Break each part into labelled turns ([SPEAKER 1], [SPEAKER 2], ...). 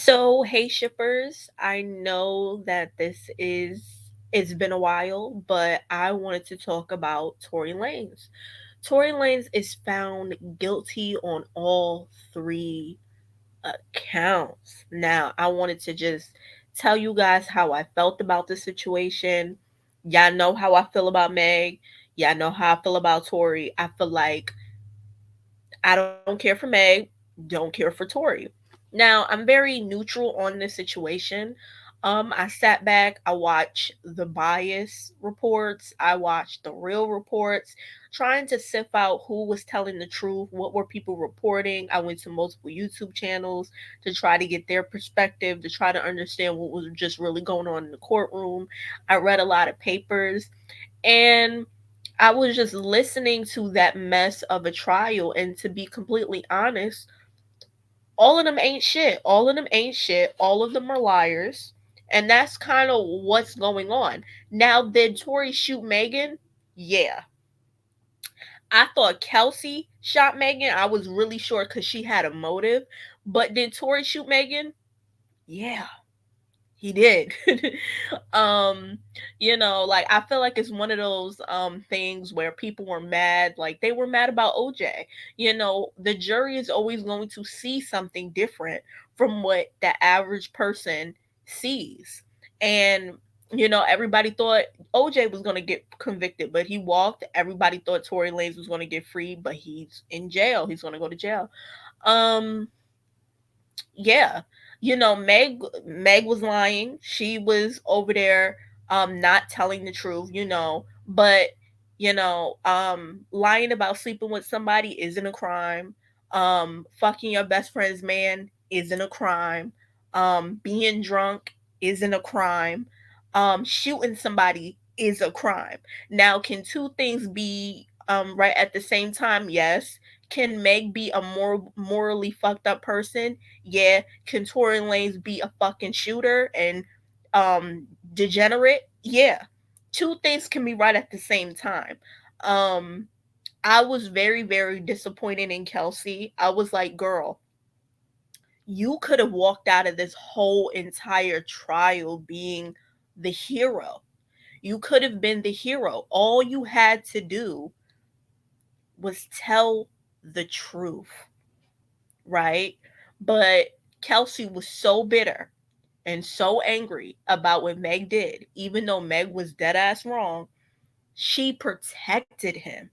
[SPEAKER 1] So, hey shippers, I know that it's been a while, but I wanted to talk about Tory Lanez. Tory Lanez is found guilty on all three accounts. Now, I wanted to just tell you guys how I felt about the situation. Y'all know how I feel about Meg. Y'all know how I feel about Tory. I feel like I don't care for Meg, don't care for Tory. Now, I'm very neutral on this situation. I sat back, I watched the bias reports, I watched the real reports, trying to sift out who was telling the truth, what were people reporting. I went to multiple YouTube channels to try to get their perspective, to try to understand what was just really going on in the courtroom. I read a lot of papers, and I was just listening to that mess of a trial. And to be completely honest, all of them ain't shit. All of them ain't shit. All of them are liars. And that's kind of what's going on. Now, did Tory shoot Megan? Yeah. I thought Kelsey shot Megan. I was really sure because she had a motive. But did Tory shoot Megan? Yeah. He did. um like I feel like it's one of those things where people were mad, like they were mad about OJ. The jury is always going to see something different from what the average person sees. And everybody thought OJ was going to get convicted, but he walked. Everybody thought Tory Lanez was going to get free, but he's in jail. He's going to go to jail. um yeah, Meg was lying. She was over there not telling the truth, but lying about sleeping with somebody isn't a crime. Fucking your best friend's man isn't a crime. Being drunk isn't a crime. Shooting somebody is a crime. Now, can two things be right at the same time? Yes. Can Meg be a more morally fucked up person? Yeah. Can Tory Lanez be a fucking shooter and um degenerate? Yeah. Two things can be right at the same time. Um I was very, very disappointed in Kelsey. I was like, girl, you could have walked out of this whole entire trial being the hero. You could have been the hero. All you had to do was tell the truth, right? But Kelsey was so bitter and so angry about what Meg did, even though Meg was dead ass wrong. She protected him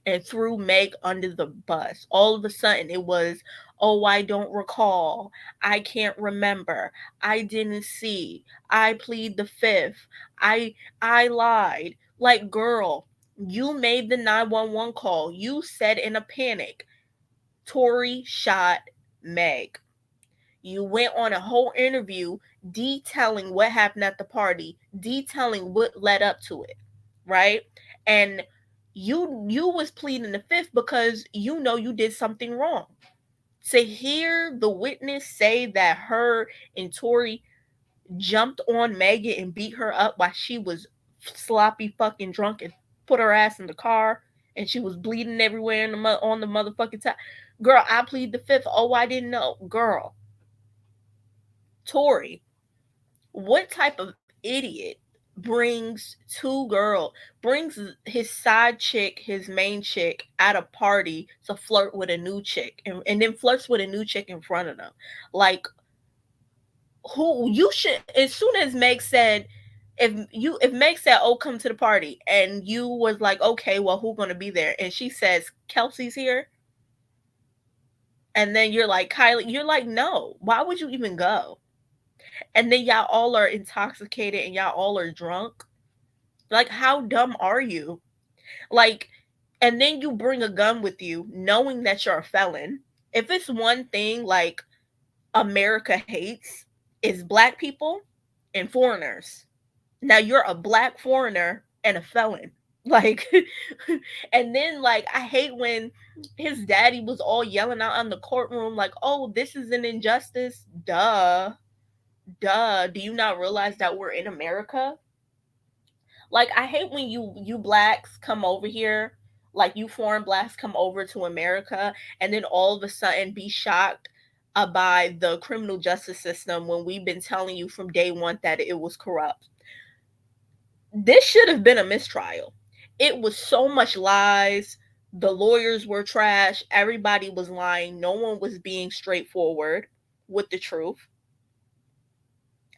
[SPEAKER 1] and threw Meg under the bus. All of a sudden, it was, oh, I don't recall. I can't remember. I didn't see. I plead the fifth. I lied. Like, girl, you made the 911 call. You said in a panic, Tory shot Meg. You went on a whole interview detailing what happened at the party, detailing what led up to it, right? And you was pleading the fifth because you did something wrong. To hear the witness say that her and Tory jumped on Megan and beat her up while she was sloppy fucking drunk and put her ass in the car and she was bleeding everywhere on the motherfucking time. Girl, I plead the fifth. Oh, I didn't know. Girl, Tory, what type of idiot brings his side chick, his main chick, at a party to flirt with a new chick and then flirts with a new chick in front of them? Like, who you should, as soon as Meg said, if Meg said, oh, come to the party, and you was like, okay, well, who's gonna be there? And she says, Kelsey's here, and then you're like, Kylie, you're like, no, why would you even go? And then y'all all are intoxicated and y'all all are drunk. Like, how dumb are you? Like, and then you bring a gun with you knowing that you're a felon. If it's one thing like America hates, is black people and foreigners. Now you're a black foreigner and a felon. Like, and then like I hate when his daddy was all yelling out in the courtroom, like, oh, this is an injustice. Duh. Do you not realize that we're in America? Like, I hate when you blacks come over here, like you foreign blacks come over to America and then all of a sudden be shocked by the criminal justice system when we've been telling you from day one that it was corrupt. This should have been a mistrial. It was so much lies. The lawyers were trash. Everybody was lying. No one was being straightforward with the truth.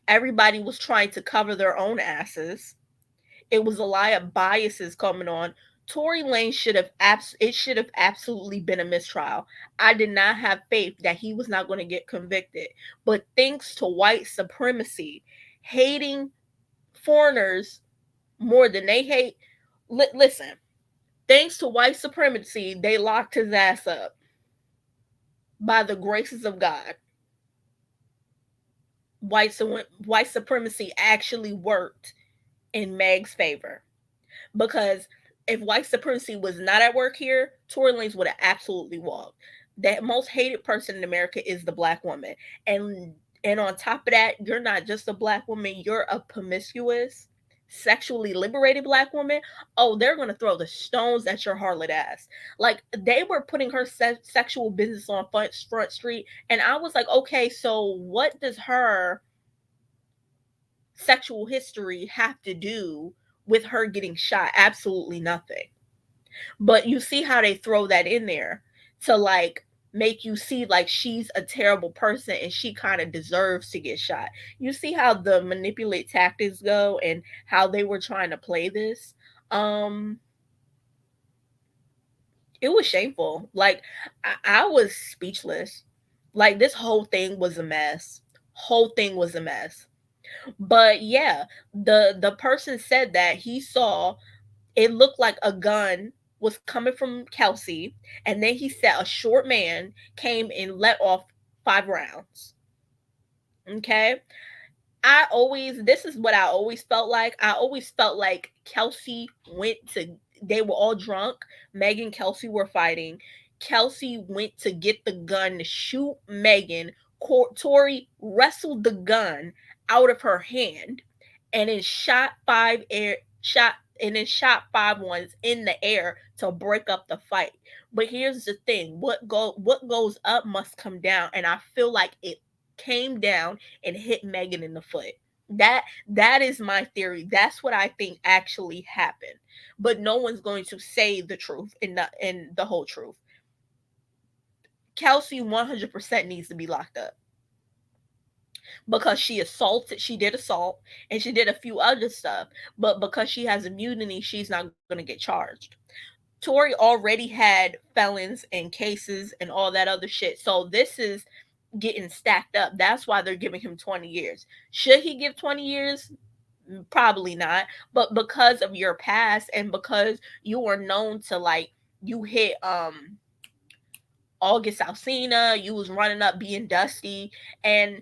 [SPEAKER 1] Everybody was trying to cover their own asses. It was a lot of biases coming on. Tory Lanez it should have absolutely been a mistrial. I did not have faith that he was not going to get convicted. But thanks to white supremacy, hating foreigners more than they hate. Listen, thanks to white supremacy, they locked his ass up by the graces of God. White supremacy actually worked in Meg's favor, because if white supremacy was not at work here, Tory Lanez would have absolutely walked. The most hated person in America is the black woman, and on top of that, you're not just a black woman; you're a promiscuous, sexually liberated black woman. Oh, they're gonna throw the stones at your harlot ass. Like, they were putting her sexual business on front street, and I was like, okay, so what does her sexual history have to do with her getting shot? Absolutely nothing. But you see how they throw that in there to like make you see like she's a terrible person and she kind of deserves to get shot. You see how the manipulate tactics go and how they were trying to play this. Um it was shameful. Like, I was speechless. Like, this whole thing was a mess. Whole thing was a mess. But yeah, the person said that he saw, it looked like a gun was coming from Kelsey, and then he said a short man came and let off 5 rounds. Okay. This is what I always felt like. I always felt like Kelsey went to, they were all drunk. Megan and Kelsey were fighting. Kelsey went to get the gun to shoot Megan. Tory wrestled the gun out of her hand and then shot 5 ones in the air to break up the fight. But here's the thing: what goes up must come down, and I feel like it came down and hit Megan in the foot. That is my theory. That's what I think actually happened. But no one's going to say the truth and the whole truth. Kelsey 100% needs to be locked up because she did assault, and she did a few other stuff. But because she has immunity, she's not going to get charged. Tory already had felons and cases and all that other shit. So this is getting stacked up. That's why they're giving him 20 years. Should he give 20 years? Probably not. But because of your past and because you are known to, like, you hit August Alsina, you was running up being dusty, and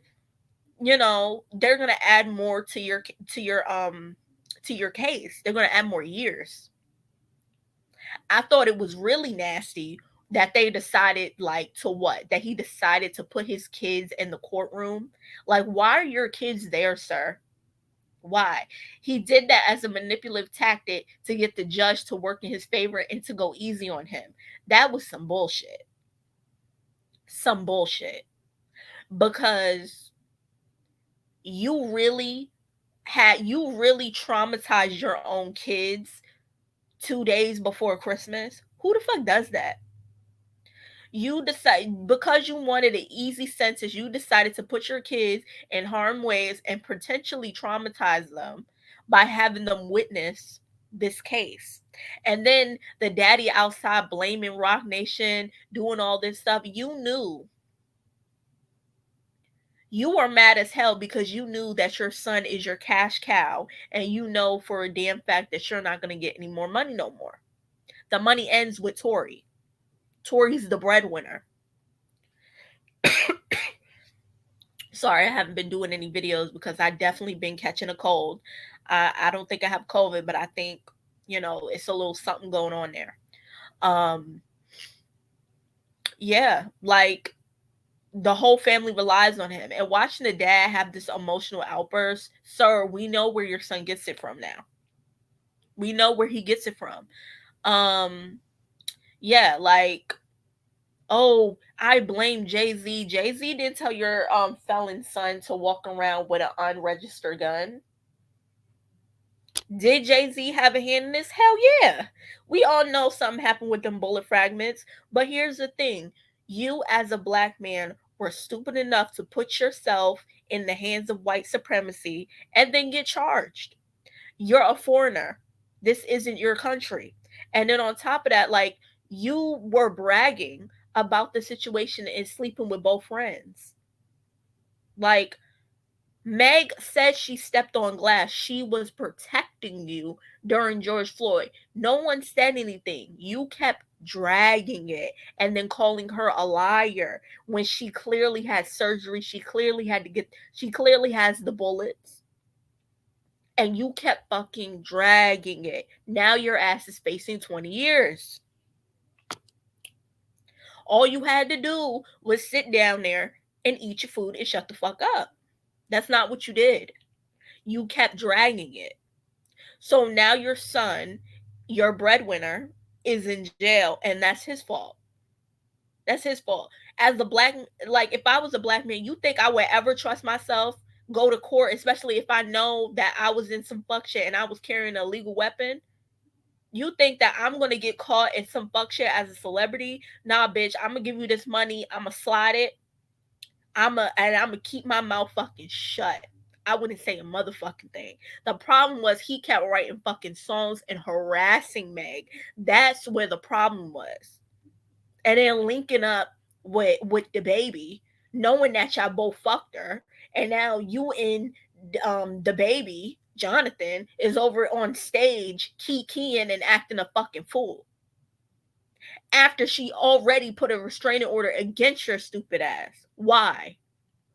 [SPEAKER 1] they're gonna add more to your case. They're gonna add more years. I thought it was really nasty that they decided, like, to what? That he decided to put his kids in the courtroom. Like, why are your kids there, sir? Why? He did that as a manipulative tactic to get the judge to work in his favor and to go easy on him. That was some bullshit. Some bullshit. Because you really traumatized your own kids 2 days before Christmas. Who the fuck does that? You decide, because you wanted an easy sentence, you decided to put your kids in harm ways and potentially traumatize them by having them witness this case. And then the daddy outside blaming Rock Nation, doing all this stuff. You are mad as hell because you knew that your son is your cash cow, and you know for a damn fact that you're not going to get any more money no more. The money ends with Tory. Tory's the breadwinner. Sorry, I haven't been doing any videos because I definitely been catching a cold. I don't think I have COVID, but I think, it's a little something going on there. Yeah, like, the whole family relies on him. And watching the dad have this emotional outburst, sir, we know where your son gets it from now. We know where he gets it from. Yeah, like, Oh, I blame Jay-Z. Jay-Z didn't tell your felon son to walk around with an unregistered gun. Did Jay-Z have a hand in this? Hell yeah. We all know something happened with them bullet fragments. But here's the thing. You as a black man were stupid enough to put yourself in the hands of white supremacy and then get charged. You're a foreigner. This isn't your country. And then on top of that, like, you were bragging about the situation and sleeping with both friends. Like, Meg said she stepped on glass. She was protecting you during George Floyd. No one said anything. You kept dragging it and then calling her a liar when she clearly had surgery. She clearly has the bullets. And you kept fucking dragging it. Now your ass is facing 20 years. All you had to do was sit down there and eat your food and shut the fuck up. That's not what you did. You kept dragging it. So now your son, your breadwinner, is in jail, and that's his fault. That's his fault. As the black, like, if I was a black man, you think I would ever trust myself, go to court, especially if I know that I was in some fuck shit and I was carrying a legal weapon? You think that I'm gonna get caught in some fuck shit as a celebrity? Nah, bitch. I'm gonna give you this money. I'm gonna slide it. I'm gonna keep my mouth fucking shut. I wouldn't say a motherfucking thing. The problem was he kept writing fucking songs and harassing Meg. That's where the problem was. And then linking up with the baby, knowing that y'all both fucked her, and now you and the baby Jonathan is over on stage keying and acting a fucking fool after she already put a restraining order against your stupid ass. Why?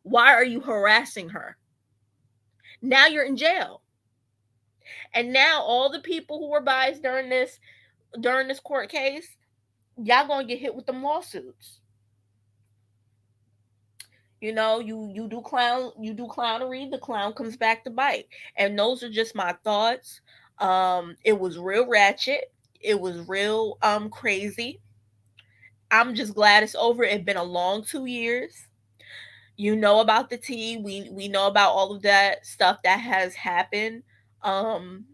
[SPEAKER 1] Why are you harassing her? Now you're in jail. And now all the people who were biased during this court case, y'all gonna get hit with them lawsuits. You know, you do clownery, the clown comes back to bite. And those are just my thoughts. It was real ratchet. It was real crazy. I'm just glad it's over. It's been a long 2 years. You know about the tea. We know about all of that stuff that has happened. Um,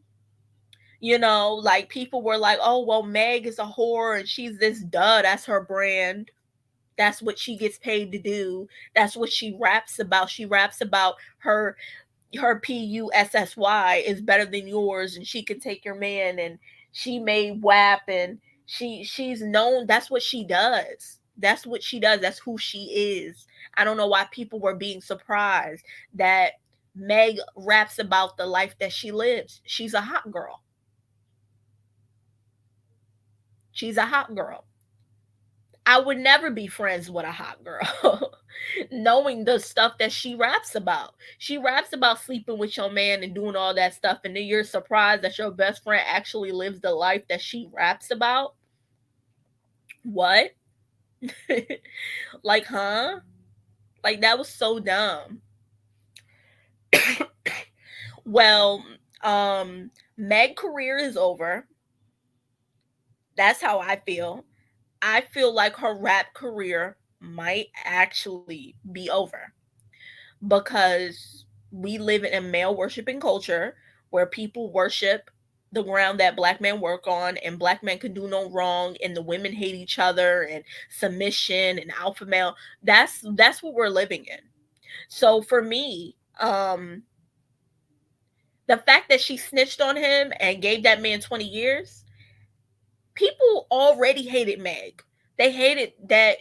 [SPEAKER 1] like people were like, "Oh, well, Meg is a whore and she's this that's her brand. That's what she gets paid to do. That's what she raps about. She raps about her PUSSY is better than yours and she can take your man and she may WAP and she's known. That's what she does. That's what she does. That's who she is. I don't know why people were being surprised that Meg raps about the life that she lives. She's a hot girl. She's a hot girl. I would never be friends with a hot girl. Knowing the stuff that she raps about. She raps about sleeping with your man and doing all that stuff, and then you're surprised that your best friend actually lives the life that she raps about. What? Like, huh? Like, that was so dumb. Well, Meg career is over. That's how I feel. I feel like her rap career might actually be over because we live in a male worshiping culture where people worship the ground that black men work on and black men can do no wrong and the women hate each other and submission and alpha male. That's what we're living in. So for me, the fact that she snitched on him and gave that man 20 years, people already hated Meg. They hated that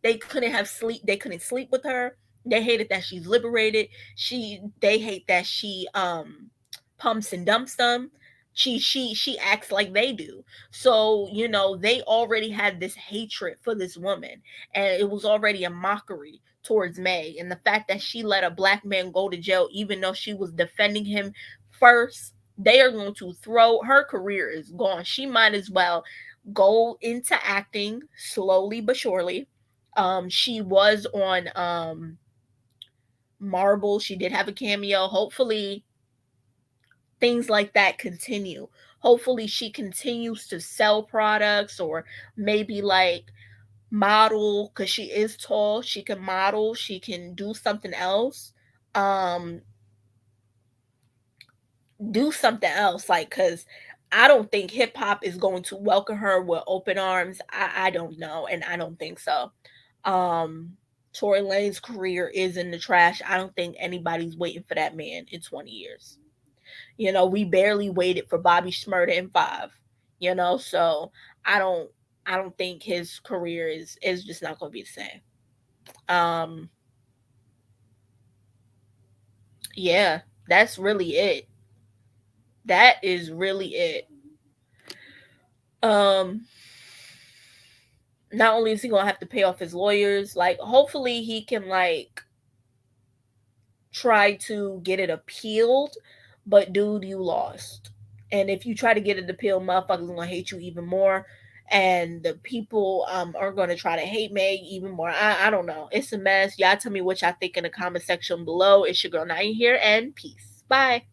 [SPEAKER 1] they couldn't sleep with her. They hated that she's liberated. They hate that she pumps and dumps them. She acts like they do. So, they already had this hatred for this woman and it was already a mockery towards Meg. And the fact that she let a black man go to jail even though she was defending him first, they are going to throw her career is gone. She might as well go into acting slowly but surely. She was on Marble. She did have a cameo. Hopefully things like that continue. Hopefully she continues to sell products or maybe like model, because she is tall. She can model. She can do something else. Um, do something else, like, because I don't think hip hop is going to welcome her with open arms. I don't know, and I don't think so. Um, Tory Lane's career is in the trash. I don't think anybody's waiting for that man in 20 years. You know, we barely waited for Bobby Shmurda in 5. You know, so I don't I don't think his career is just not going to be the same. Um, yeah, that's really it. That is really it. Um, not only is he gonna have to pay off his lawyers, like hopefully he can like try to get it appealed, but dude, you lost. And if you try to get it appealed, motherfuckers gonna hate you even more. And the people are gonna try to hate Meg even more. I don't know. It's a mess. Y'all tell me what y'all think in the comment section below. It's your girl Naya here, and peace. Bye.